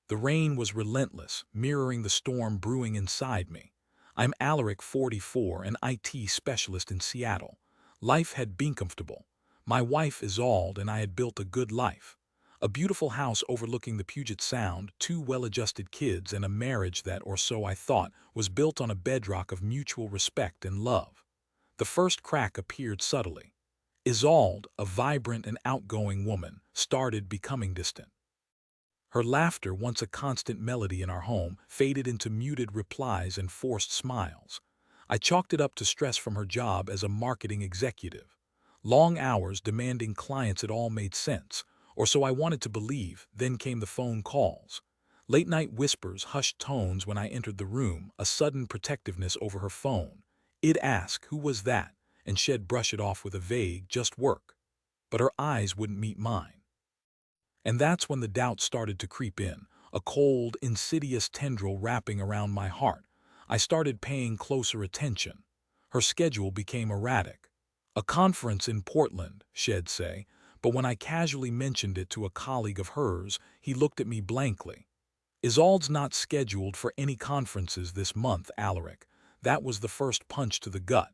The rain was relentless, mirroring the storm brewing inside me. I'm Alaric, 44, an IT specialist in Seattle. Life had been comfortable. My wife Isolde and I had built a good life. A beautiful house overlooking the Puget Sound, two well-adjusted kids, and a marriage that, or so I thought, was built on a bedrock of mutual respect and love. The first crack appeared subtly. Isolde, a vibrant and outgoing woman, started becoming distant. Her laughter, once a constant melody in our home, faded into muted replies and forced smiles. I chalked it up to stress from her job as a marketing executive. Long hours demanding clients, it all made sense, or so I wanted to believe. Then came the phone calls. Late-night whispers, hushed tones when I entered the room, a sudden protectiveness over her phone. It'd ask, "Who was that?" and she'd brush it off with a vague, "Just work." But her eyes wouldn't meet mine. And that's when the doubt started to creep in, a cold, insidious tendril wrapping around my heart. I started paying closer attention. Her schedule became erratic. A conference in Portland, she'd say, but when I casually mentioned it to a colleague of hers, he looked at me blankly. "Isolde's not scheduled for any conferences this month, Alaric." That was the first punch to the gut.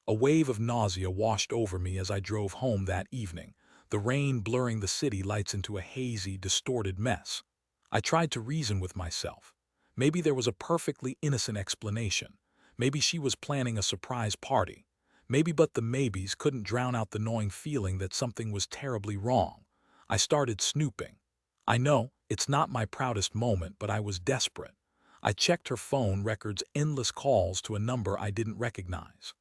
A wave of nausea washed over me as I drove home that evening, the rain blurring the city lights into a hazy, distorted mess. I tried to reason with myself. Maybe there was a perfectly innocent explanation. Maybe she was planning a surprise party. Maybe, but the maybes couldn't drown out the gnawing feeling that something was terribly wrong. I started snooping. I know, it's not my proudest moment, but I was desperate. I checked her phone records, endless calls to a number I didn't recognize.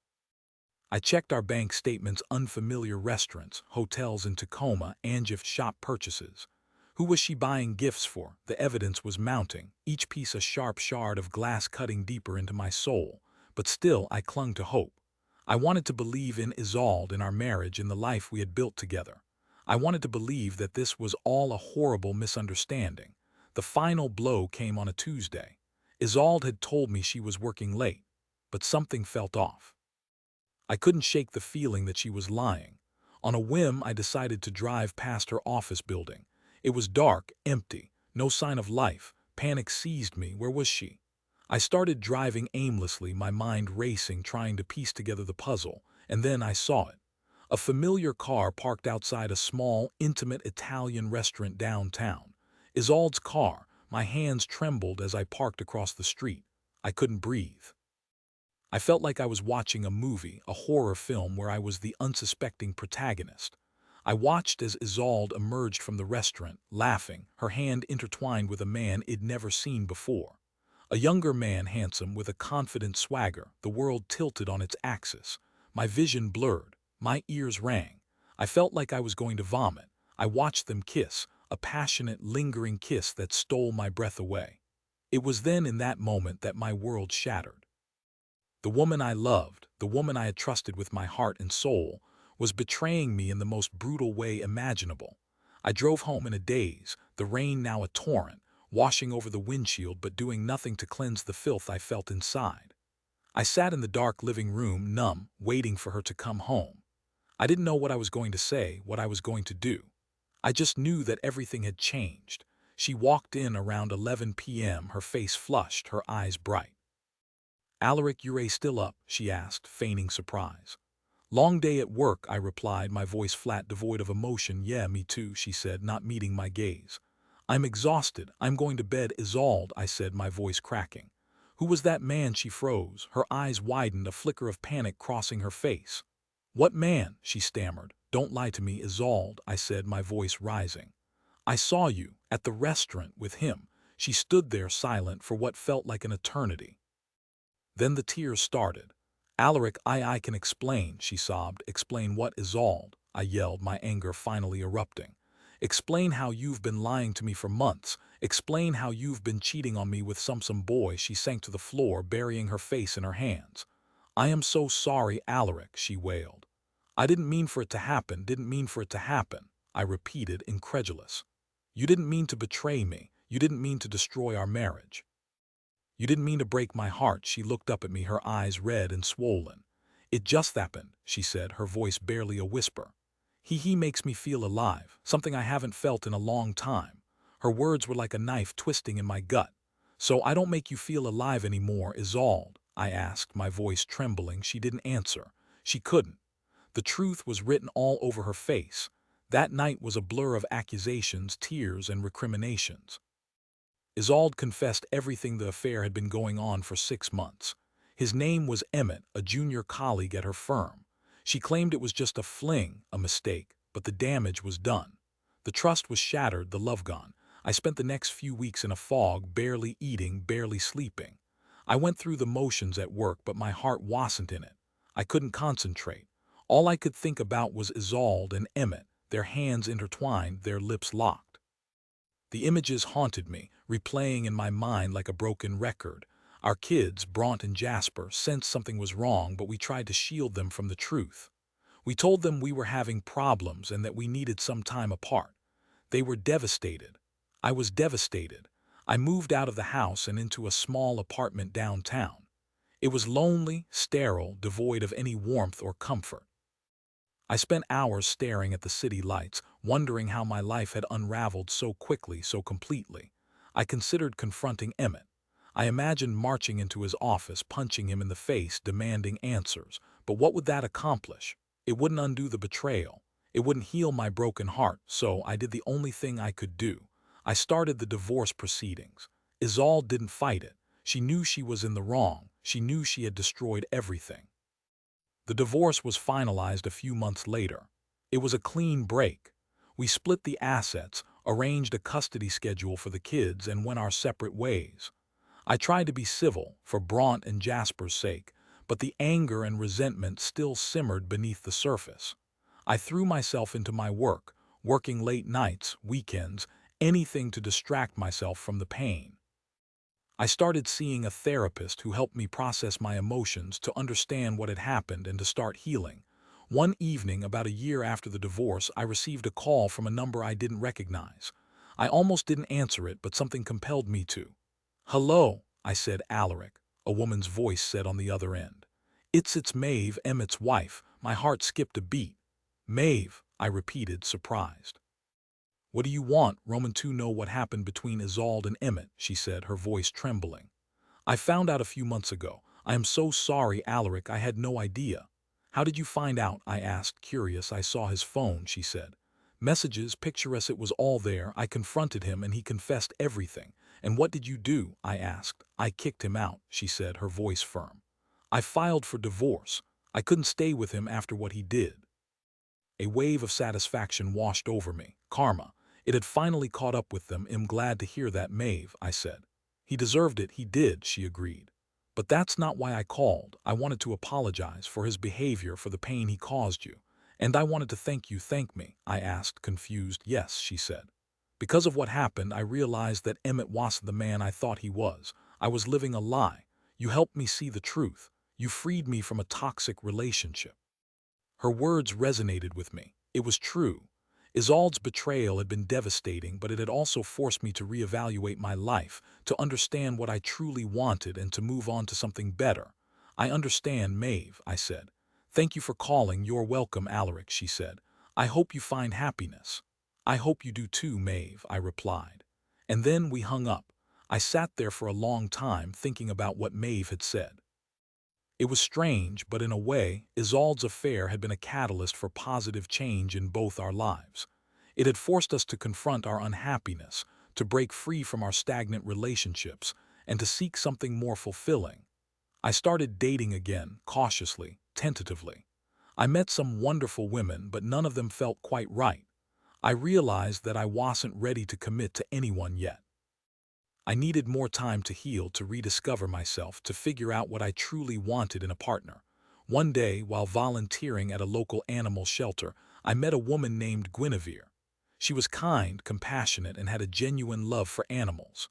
I checked our bank statements, unfamiliar restaurants, hotels in Tacoma, and gift shop purchases. Who was she buying gifts for? The evidence was mounting, each piece a sharp shard of glass cutting deeper into my soul. But still, I clung to hope. I wanted to believe in Isolde, in our marriage, in the life we had built together. I wanted to believe that this was all a horrible misunderstanding. The final blow came on a Tuesday. Isolde had told me she was working late, but something felt off. I couldn't shake the feeling that she was lying. On a whim, I decided to drive past her office building. It was dark, empty, no sign of life. Panic seized me. Where was she? I started driving aimlessly, my mind racing, trying to piece together the puzzle, and then I saw it. A familiar car parked outside a small, intimate Italian restaurant downtown. Isolde's car. My hands trembled as I parked across the street. I couldn't breathe. I felt like I was watching a movie, a horror film where I was the unsuspecting protagonist. I watched as Isolde emerged from the restaurant, laughing, her hand intertwined with a man I'd never seen before. A younger man, handsome, with a confident swagger, the world tilted on its axis. My vision blurred, my ears rang. I felt like I was going to vomit. I watched them kiss, a passionate, lingering kiss that stole my breath away. It was then, in that moment, that my world shattered. The woman I loved, the woman I had trusted with my heart and soul, was betraying me in the most brutal way imaginable. I drove home in a daze, the rain now a torrent, washing over the windshield but doing nothing to cleanse the filth I felt inside. I sat in the dark living room, numb, waiting for her to come home. I didn't know what I was going to say, what I was going to do. I just knew that everything had changed. She walked in around 11 p.m., her face flushed, her eyes bright. "Alaric, you're still up?" she asked, feigning surprise. "Long day at work," I replied, my voice flat, devoid of emotion. "Yeah, me too," she said, not meeting my gaze. "I'm exhausted. I'm going to bed." "Isolde," I said, my voice cracking. "Who was that man?" She froze. Her eyes widened, a flicker of panic crossing her face. "What man?" she stammered. "Don't lie to me, Isolde," I said, my voice rising. "I saw you at the restaurant with him." She stood there silent for what felt like an eternity. Then the tears started. "Alaric, I can explain," she sobbed. "Explain what, Isolde?" I yelled, my anger finally erupting. "Explain how you've been lying to me for months. Explain how you've been cheating on me with some boy." She sank to the floor, burying her face in her hands. "I am so sorry, Alaric," she wailed. "I didn't mean for it to happen, didn't mean for it to happen," I repeated, incredulous. "You didn't mean to betray me. You didn't mean to destroy our marriage. You didn't mean to break my heart." She looked up at me, her eyes red and swollen. "It just happened," she said, her voice barely a whisper. He makes me feel alive, something I haven't felt in a long time." Her words were like a knife twisting in my gut. "So I don't make you feel alive anymore, Isolde?" I asked, my voice trembling. She didn't answer. She couldn't. The truth was written all over her face. That night was a blur of accusations, tears, and recriminations. Isolde confessed everything. The affair had been going on for 6 months. His name was Emmett, a junior colleague at her firm. She claimed it was just a fling, a mistake, but the damage was done. The trust was shattered, the love gone. I spent the next few weeks in a fog, barely eating, barely sleeping. I went through the motions at work, but my heart wasn't in it. I couldn't concentrate. All I could think about was Isolde and Emmett, their hands intertwined, their lips locked. The images haunted me, replaying in my mind like a broken record. Our kids, Bront and Jasper, sensed something was wrong, but we tried to shield them from the truth. We told them we were having problems and that we needed some time apart. They were devastated. I was devastated. I moved out of the house and into a small apartment downtown. It was lonely, sterile, devoid of any warmth or comfort. I spent hours staring at the city lights, wondering how my life had unraveled so quickly, so completely. I considered confronting Emmett. I imagined marching into his office, punching him in the face, demanding answers. But what would that accomplish? It wouldn't undo the betrayal. It wouldn't heal my broken heart, so I did the only thing I could do. I started the divorce proceedings. Isolde didn't fight it. She knew she was in the wrong. She knew she had destroyed everything. The divorce was finalized a few months later. It was a clean break. We split the assets, arranged a custody schedule for the kids, and went our separate ways. I tried to be civil, for Bront and Jasper's sake, but the anger and resentment still simmered beneath the surface. I threw myself into my work, working late nights, weekends, anything to distract myself from the pain. I started seeing a therapist who helped me process my emotions, to understand what had happened and to start healing. One evening, about a year after the divorce, I received a call from a number I didn't recognize. I almost didn't answer it, but something compelled me to. "Hello," I said, Alaric, a woman's voice said on the other end. It's Maeve, Emmett's wife." My heart skipped a beat. "Maeve," I repeated, surprised. "What do you want?" "Roman to know what happened between Isolde and Emmett," she said, her voice trembling. "I found out a few months ago. I am so sorry, Alaric, I had no idea." "How did you find out?" I asked, curious. "I saw his phone," she said. "Messages, picturesque, it was all there. I confronted him and he confessed everything." "And what did you do?" I asked. "I kicked him out," she said, her voice firm. "I filed for divorce. I couldn't stay with him after what he did." A wave of satisfaction washed over me. Karma. It had finally caught up with them. "I'm glad to hear that, Maeve," I said. "He deserved it." "He did," she agreed. "But that's not why I called. I wanted to apologize for his behavior, for the pain he caused you." "And I wanted to thank you." "Thank me?" I asked, confused. "Yes," she said. "Because of what happened, I realized that Emmett wasn't the man I thought he was. I was living a lie. You helped me see the truth. You freed me from a toxic relationship." Her words resonated with me. It was true. Isolde's betrayal had been devastating, but it had also forced me to reevaluate my life, to understand what I truly wanted, and to move on to something better. "I understand, Maeve," I said. "Thank you for calling." "You're welcome, Alaric," she said. "I hope you find happiness." "I hope you do too, Maeve," I replied. And then we hung up. I sat there for a long time, thinking about what Maeve had said. It was strange, but in a way, Isolde's affair had been a catalyst for positive change in both our lives. It had forced us to confront our unhappiness, to break free from our stagnant relationships, and to seek something more fulfilling. I started dating again, cautiously, tentatively. I met some wonderful women, but none of them felt quite right. I realized that I wasn't ready to commit to anyone yet. I needed more time to heal, to rediscover myself, to figure out what I truly wanted in a partner. One day, while volunteering at a local animal shelter, I met a woman named Guinevere. She was kind, compassionate, and had a genuine love for animals.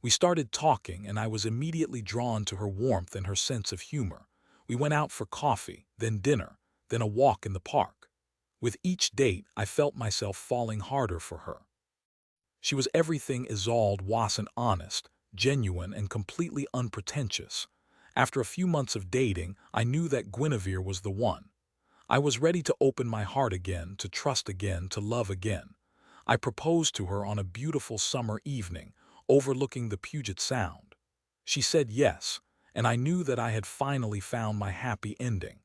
We started talking, and I was immediately drawn to her warmth and her sense of humor. We went out for coffee, then dinner, then a walk in the park. With each date, I felt myself falling harder for her. She was everything Isolde wasn't: honest, genuine, and completely unpretentious. After a few months of dating, I knew that Guinevere was the one. I was ready to open my heart again, to trust again, to love again. I proposed to her on a beautiful summer evening, overlooking the Puget Sound. She said yes, and I knew that I had finally found my happy ending.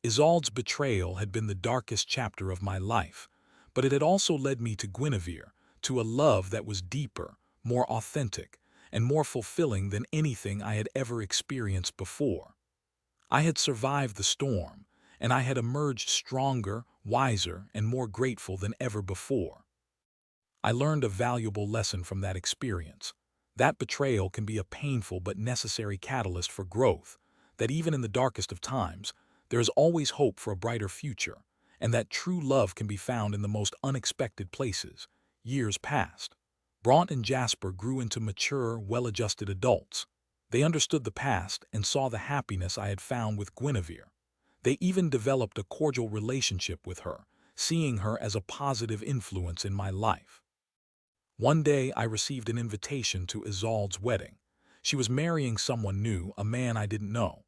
Isolde's betrayal had been the darkest chapter of my life, but it had also led me to Guinevere, to a love that was deeper, more authentic, and more fulfilling than anything I had ever experienced before. I had survived the storm, and I had emerged stronger, wiser, and more grateful than ever before. I learned a valuable lesson from that experience. That betrayal can be a painful but necessary catalyst for growth, that even in the darkest of times, there is always hope for a brighter future, and that true love can be found in the most unexpected places. Years passed. Bront and Jasper grew into mature, well-adjusted adults. They understood the past and saw the happiness I had found with Guinevere. They even developed a cordial relationship with her, seeing her as a positive influence in my life. One day I received an invitation to Isolde's wedding. She was marrying someone new, a man I didn't know.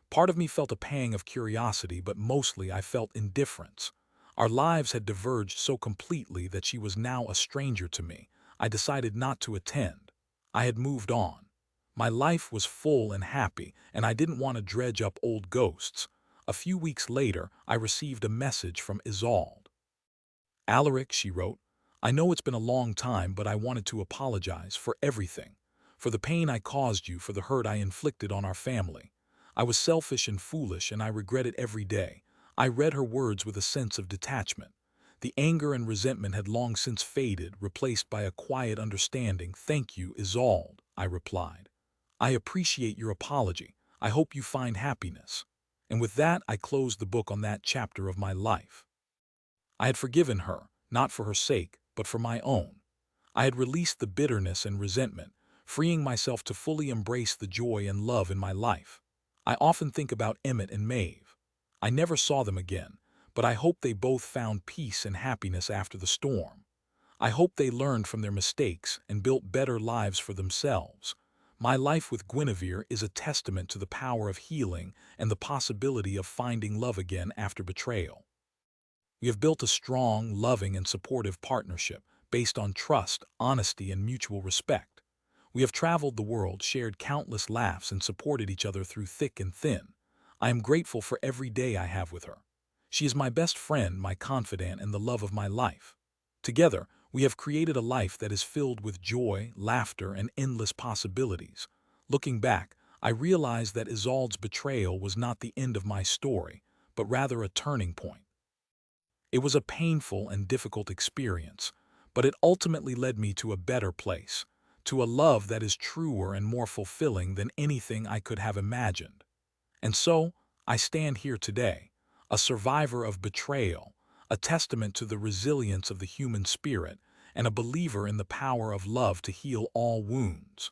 Part of me felt a pang of curiosity, but mostly I felt indifference. Our lives had diverged so completely that she was now a stranger to me. I decided not to attend. I had moved on. My life was full and happy, and I didn't want to dredge up old ghosts. A few weeks later, I received a message from Isolde. "Alaric," she wrote, "I know it's been a long time, but I wanted to apologize for everything. For the pain I caused you, for the hurt I inflicted on our family. I was selfish and foolish, and I regret it every day." I read her words with a sense of detachment. The anger and resentment had long since faded, replaced by a quiet understanding. "Thank you, Isolde," I replied. "I appreciate your apology. I hope you find happiness." And with that, I closed the book on that chapter of my life. I had forgiven her, not for her sake, but for my own. I had released the bitterness and resentment, freeing myself to fully embrace the joy and love in my life. I often think about Emmett and Maeve. I never saw them again, but I hope they both found peace and happiness after the storm. I hope they learned from their mistakes and built better lives for themselves. My life with Guinevere is a testament to the power of healing and the possibility of finding love again after betrayal. We have built a strong, loving, and supportive partnership based on trust, honesty, and mutual respect. We have traveled the world, shared countless laughs, and supported each other through thick and thin. I am grateful for every day I have with her. She is my best friend, my confidant, and the love of my life. Together, we have created a life that is filled with joy, laughter, and endless possibilities. Looking back, I realize that Isolde's betrayal was not the end of my story, but rather a turning point. It was a painful and difficult experience, but it ultimately led me to a better place, to a love that is truer and more fulfilling than anything I could have imagined. And so, I stand here today, a survivor of betrayal, a testament to the resilience of the human spirit, and a believer in the power of love to heal all wounds.